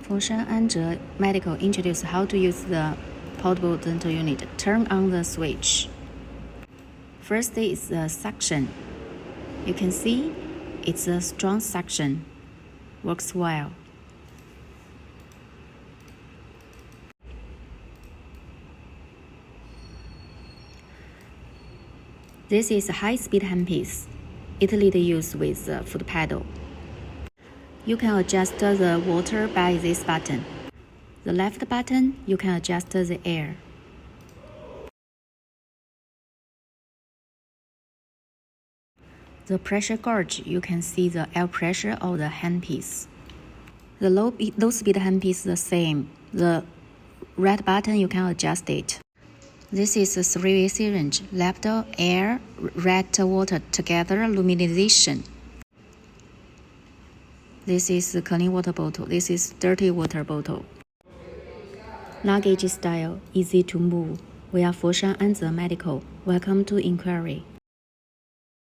Foshan Anzhe Medical introduced how to use the portable dental unit. Turn on the switch. First is the suction. You can see it's a strong suction. Works well. This is a high-speed handpiece. It leads use with the foot pedal. You can adjust the water by this button. The left button, you can adjust the air. The pressure gauge, you can see the air pressure of the handpiece. The low-speed handpiece is the same. The red button, you can adjust it. This is a 3-way syringe, left air, right water together luminization. This is a clean water bottle. This is dirty water bottle. Luggage style, easy to move. We are Foshan Anzhe Medical. Welcome to inquiry.